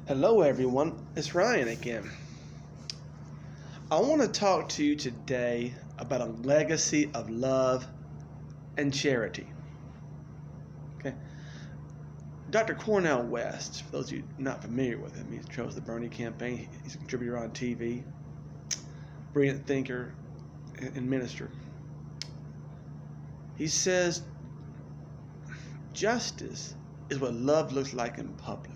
Hello, everyone. It's Ryan again. I want to talk to you today about a legacy of love and charity. Okay. Dr. Cornel West, for those of you not familiar with him, he chose the Bernie campaign. He's a contributor on TV, brilliant thinker and minister. He says, justice is what love looks like in public.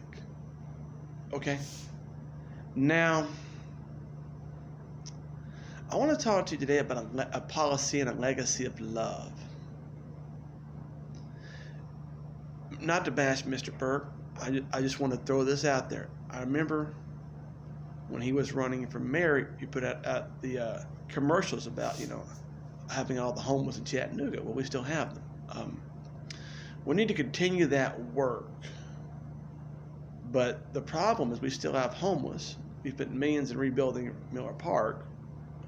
Okay? Now, I want to talk to you today about a policy and a legacy of love. Not to bash Mr. Burke, I just want to throw this out there. I remember when he was running for mayor, he put out the commercials about, having all the homeless in Chattanooga. Well, we still have them. We need to continue that work. But the problem is we still have homeless. We spent millions in rebuilding Miller Park.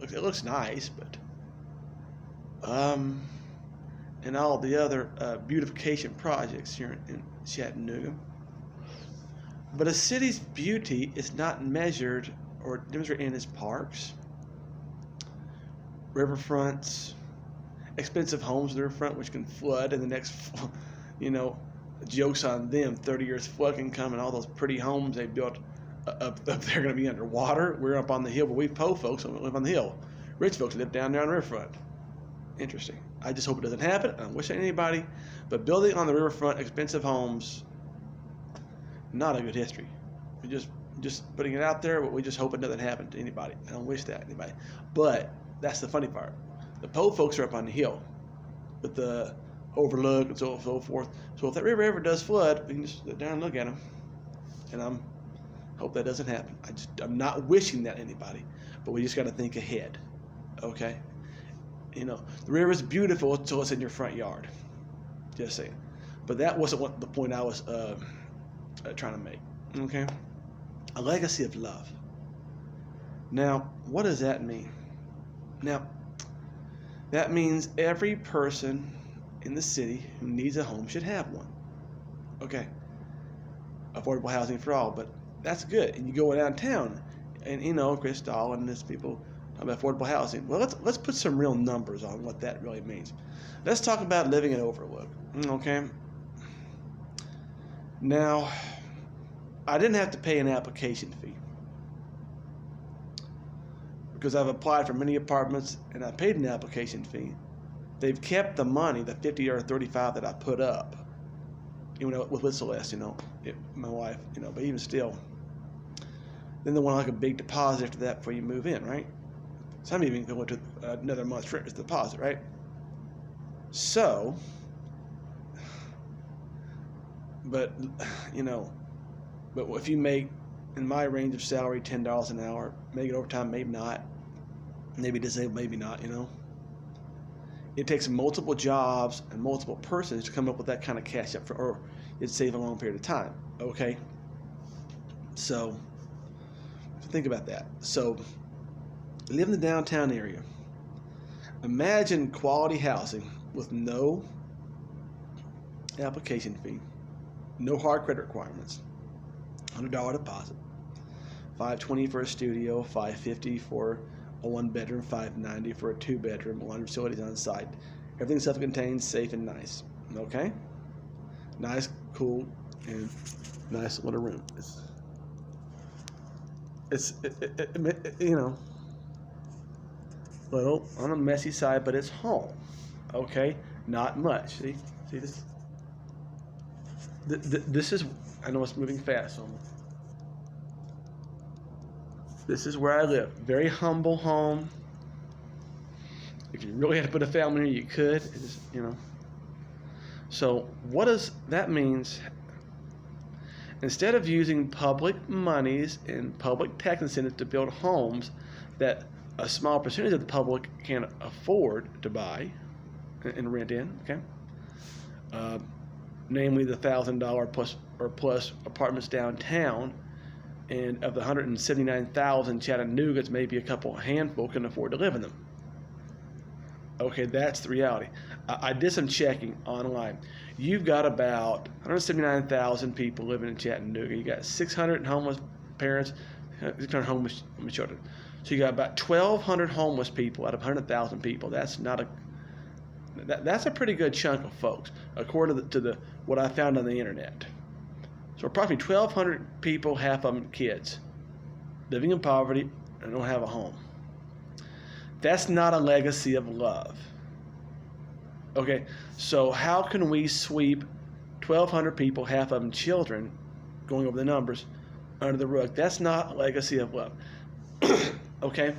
It looks nice, but and all the other beautification projects here in Chattanooga. But a city's beauty is not measured or demonstrated in its parks, riverfronts, expensive homes in the riverfront, which can flood in the next, jokes on them. 30 years flood can come, and all those pretty homes they built up there are going to be underwater. We're up on the hill, but we poor folks don't live on the hill. Rich folks live down there on the riverfront. Interesting. I just hope it doesn't happen. I don't wish it on anybody. But building on the riverfront, expensive homes, not a good history. We just putting it out there, but we just hope it doesn't happen to anybody. I don't wish that on anybody. But that's the funny part. The poor folks are up on the hill with the overlook and so forth. So if that river ever does flood, we can just sit down and look at them. And I hope that doesn't happen. I'm not wishing that on anybody, but we just got to think ahead. Okay? The river is beautiful until it's in your front yard. Just saying. But that wasn't what the point I was trying to make. Okay? A legacy of love. Now, what does that mean? Now, that means every person in the city who needs a home should have one. Okay. Affordable housing for all, but that's good. And you go downtown, and Chris Dahl and these people talk about affordable housing. Well, let's put some real numbers on what that really means. Let's talk about living in Overlook. Okay. Now, I didn't have to pay an application fee because I've applied for many apartments and I paid an application fee. They've kept the money, the 50 or 35 that I put up, with Celeste, my wife, but even still. Then they want like a big deposit after that before you move in, right? Some even go into another month's rent as the deposit, right? So, but if you make, in my range of salary, $10 an hour, make it overtime, maybe not, maybe disabled, maybe not, It takes multiple jobs and multiple persons to come up with that kind of cash up or it'd save a long period of time. Okay? So, think about that. So, live in the downtown area. Imagine quality housing with no application fee, no hard credit requirements, $100 deposit, $520 for a studio, $550 for a one-bedroom, $590 for a two-bedroom, laundry facilities on site. Everything self-contained, safe, and nice. Okay? Nice, cool, and nice little room. It's little on the messy side, but it's home. Okay? Not much. See this? This is, I know it's moving fast, so this is where I live. Very humble home. If you really had to put a family in, you could. So what does that means? Instead of using public monies and public tax incentives to build homes that a small percentage of the public can afford to buy and rent in, okay? Namely the $1,000 plus apartments downtown. And of the 179,000 Chattanoogas, maybe a handful can afford to live in them. Okay, that's the reality. I did some checking online. you've got about 179,000 people living in Chattanooga. You got 600 homeless parents, 600 homeless children. So you got about 1,200 homeless people out of 100,000 people. That's a pretty good chunk of folks, according to what I found on the internet. So approximately 1,200 people, half of them kids, living in poverty and don't have a home. That's not a legacy of love. Okay, so how can we sweep 1,200 people, half of them children, going over the numbers, under the rug? That's not a legacy of love. Okay?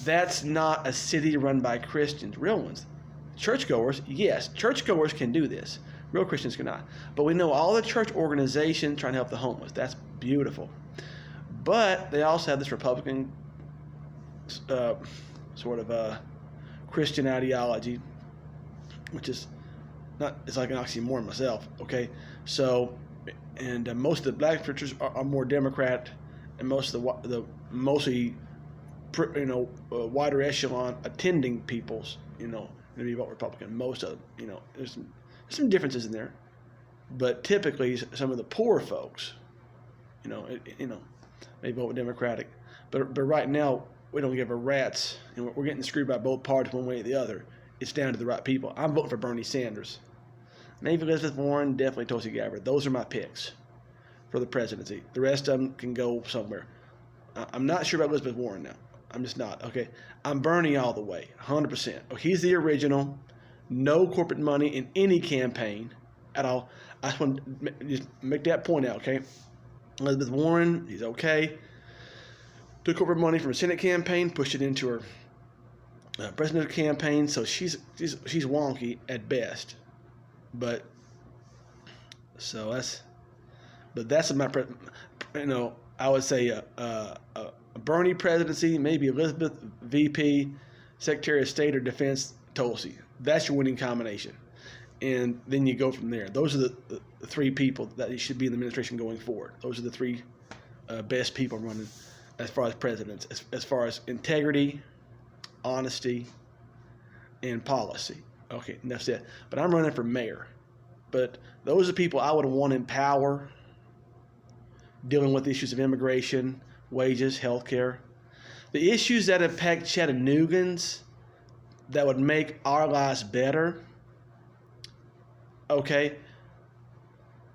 That's not a city run by Christians, real ones. Churchgoers, yes, churchgoers can do this. Real Christians cannot. But we know all the church organizations trying to help the homeless. That's beautiful. But they also have this Republican Christian ideology, which is not, it's like an oxymoron myself, okay? So, and most of the black churches are more Democrat, and most of the mostly, wider echelon attending peoples, maybe vote Republican. Most of them, there's some differences in there, but typically some of the poor folks, maybe vote Democratic, but right now we don't give a rat's, we're getting screwed by both parties one way or the other. It's down to the right people. I'm voting for Bernie Sanders. Maybe Elizabeth Warren, definitely Tulsi Gabbard. Those are my picks for the presidency. The rest of them can go somewhere. I'm not sure about Elizabeth Warren now. I'm just not. Okay, I'm Bernie all the way, 100%. Oh, he's the original. No corporate money in any campaign at all. I just want to just make that point out, okay? Elizabeth Warren, he's okay. Took corporate money from a Senate campaign, pushed it into her presidential campaign, so she's wonky at best. But that's my I would say a Bernie presidency, maybe Elizabeth VP, Secretary of State or Defense Tulsi. That's your winning combination, and then you go from there. Those are the three people that should be in the administration going forward. Those are the three best people running as far as presidents, as far as integrity, honesty, and policy. Okay, and that's it. But I'm running for mayor. But those are people I would want in power, dealing with issues of immigration, wages, healthcare. The issues that impact Chattanoogans that would make our lives better, okay,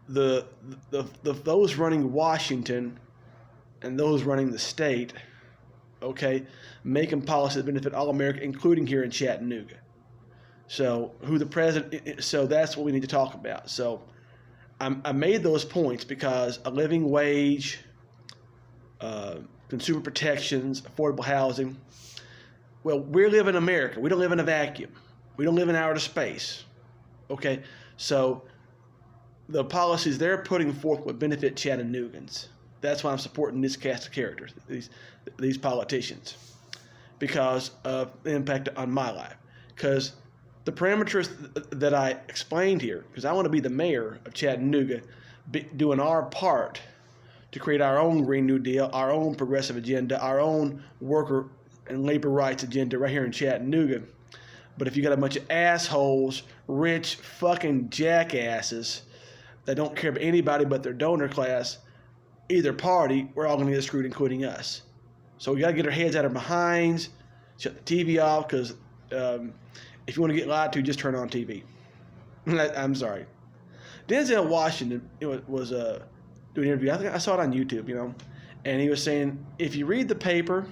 those running Washington and those running the state, okay, making policies that benefit all America, including here in Chattanooga. So so that's what we need to talk about. So I made those points because a living wage, consumer protections, affordable housing. Well, we live in America. We don't live in a vacuum. We don't live in outer space. Okay, so the policies they're putting forth would benefit Chattanoogans. That's why I'm supporting this cast of characters, these politicians, because of the impact on my life. Because the parameters that I explained here, because I want to be the mayor of Chattanooga, doing our part to create our own Green New Deal, our own progressive agenda, our own worker and labor rights agenda right here in Chattanooga. But if you got a bunch of assholes, rich fucking jackasses that don't care about anybody but their donor class, either party, we're all going to get screwed, including us. So we got to get our heads out of our behinds, shut the TV off, because if you want to get lied to, just turn on TV. I'm sorry. Denzel Washington was doing an interview. I think I saw it on YouTube, and he was saying, if you read the paper,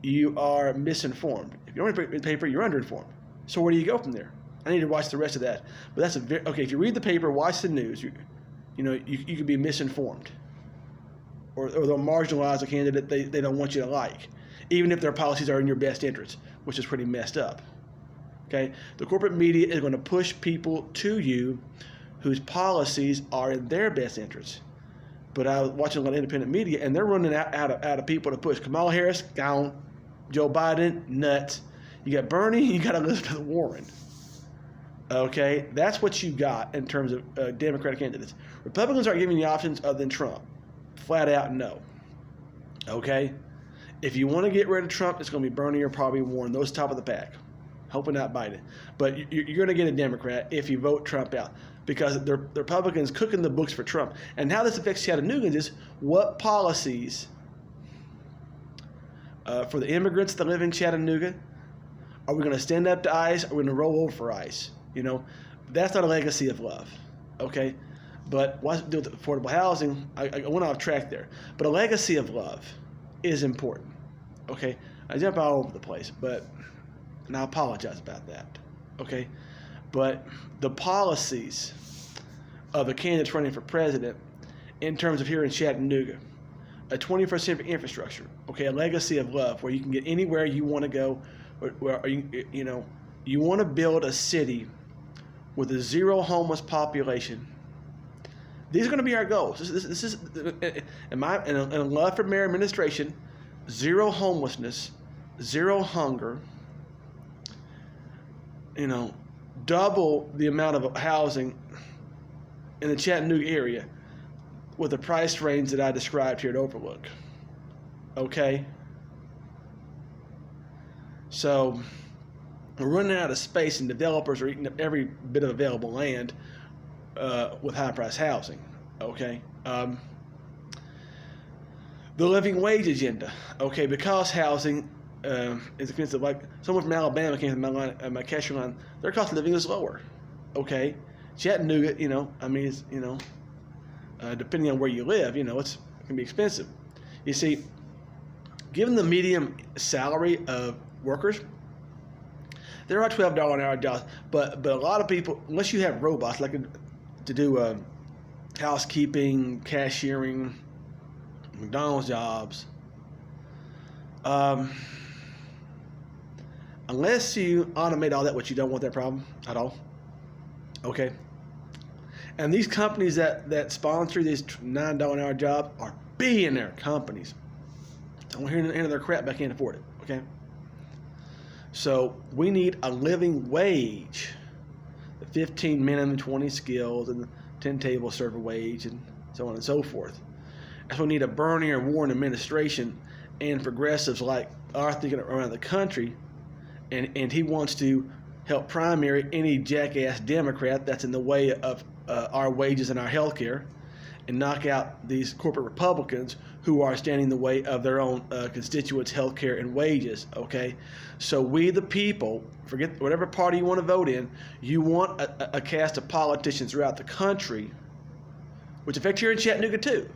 you are misinformed. If you don't read the paper, you're underinformed. So where do you go from there? I need to watch the rest of that. But that's okay. If you read the paper, watch the news. You could be misinformed, or they'll marginalize a candidate they don't want you to like, even if their policies are in your best interest, which is pretty messed up. Okay, the corporate media is going to push people to you whose policies are in their best interest. But I was watching a lot of independent media, and they're running out of people to push. Kamala Harris, gone. Joe Biden, nuts. You got Bernie, you got Elizabeth Warren. Okay, that's what you got in terms of Democratic candidates. Republicans aren't giving you options other than Trump. Flat out no. Okay, if you want to get rid of Trump, it's going to be Bernie or probably Warren. Those top of the pack, hoping not Biden. But you're going to get a Democrat if you vote Trump out, because the Republicans cooking the books for Trump. And how this affects Chattanooga is what policies for the immigrants that live in Chattanooga are we going to stand up to ICE? Or are we going to roll over for ICE? That's not a legacy of love, okay? But what's to do with affordable housing? I went off track there. But a legacy of love is important, okay? I jump all over the place, and I apologize about that, okay? But the policies of the candidates running for president in terms of here in Chattanooga, a 21st century infrastructure, okay, a legacy of love where you can get anywhere you want to go, where you want to build a city with a zero homeless population. These are going to be our goals. This is in a love for mayor administration, zero homelessness, zero hunger, double the amount of housing in the Chattanooga area with the price range that I described here at Overlook. Okay? So we're running out of space, and developers are eating up every bit of available land with high-price housing. Okay? The living wage agenda. Okay, because housing is expensive. Like someone from Alabama came to my cashier line, their cost of living is lower. Okay? Chattanooga, it's, depending on where you live, it can be expensive. You see, given the median salary of workers, there are $12 an hour jobs, but a lot of people, unless you have robots like to do housekeeping, cashiering, McDonald's jobs, unless you automate all that, which you don't want that problem at all. Okay. And these companies that sponsor these $9 an hour jobs are billionaire companies. I don't hear any of their crap, but I can't afford it. Okay. So we need a living wage, the 15 minimum, 20 skills, and the 10 table server wage, and so on and so forth. That's why we need a Bernie or Warren administration and progressives like are thinking around the country, and he wants to help primary any jackass Democrat that's in the way of our wages and our health care, and knock out these corporate Republicans who are standing in the way of their own constituents' health care and wages, okay? So we the people, forget whatever party you want to vote in, you want a cast of politicians throughout the country, which affects here in Chattanooga too.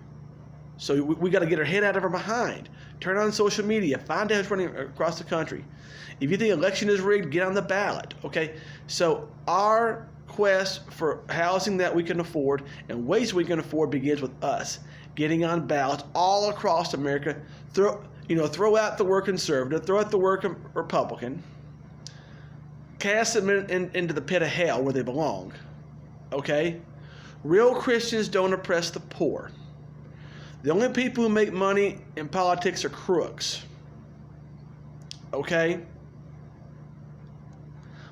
So we got to get our head out of our behind. Turn on social media. Find out who's running across the country. If you think election is rigged, get on the ballot, okay? So our quest for housing that we can afford and ways we can afford begins with us getting on ballots all across America. Throw out the word conservative, throw out the word Republican, cast them into the pit of hell where they belong. Okay? Real Christians don't oppress the poor. The only people who make money in politics are crooks. Okay?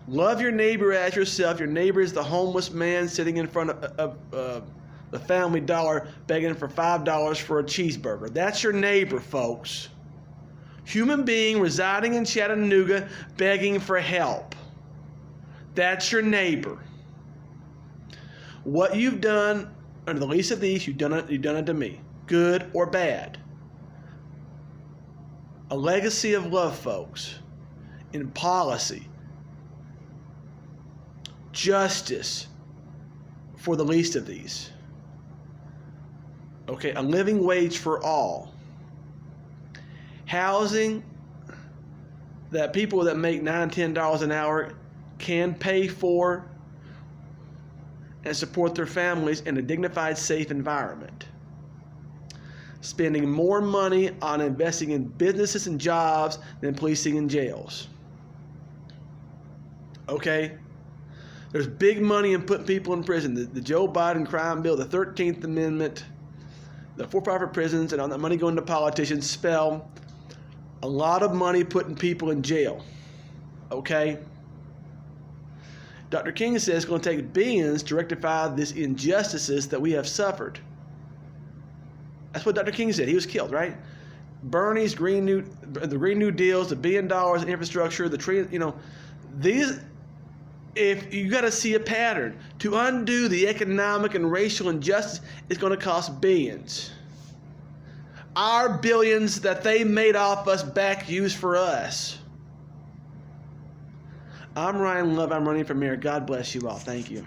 Love your neighbor as yourself. Your neighbor is the homeless man sitting in front of the Family Dollar begging for $5 for a cheeseburger. That's your neighbor, folks. Human being residing in Chattanooga begging for help. That's your neighbor. What you've done under the least of these, you've done it to me, good or bad. A legacy of love, folks, in policy, justice for the least of these. Okay, a living wage for all. Housing that people that make $9, $10 an hour can pay for and support their families in a dignified, safe environment. Spending more money on investing in businesses and jobs than policing and jails. Okay? There's big money in putting people in prison. The Joe Biden crime bill, the 13th Amendment, the for-profit prisons, and all that money going to politicians spell a lot of money putting people in jail. Okay? Dr. King says it's going to take billions to rectify these injustices that we have suffered. That's what Dr. King said. He was killed, right? Bernie's the Green New Deals, the $1 billion in infrastructure, If you got to see a pattern, to undo the economic and racial injustice is going to cost billions. Our billions that they made off us back used for us. I'm Ryan Love. I'm running for mayor. God bless you all. Thank you.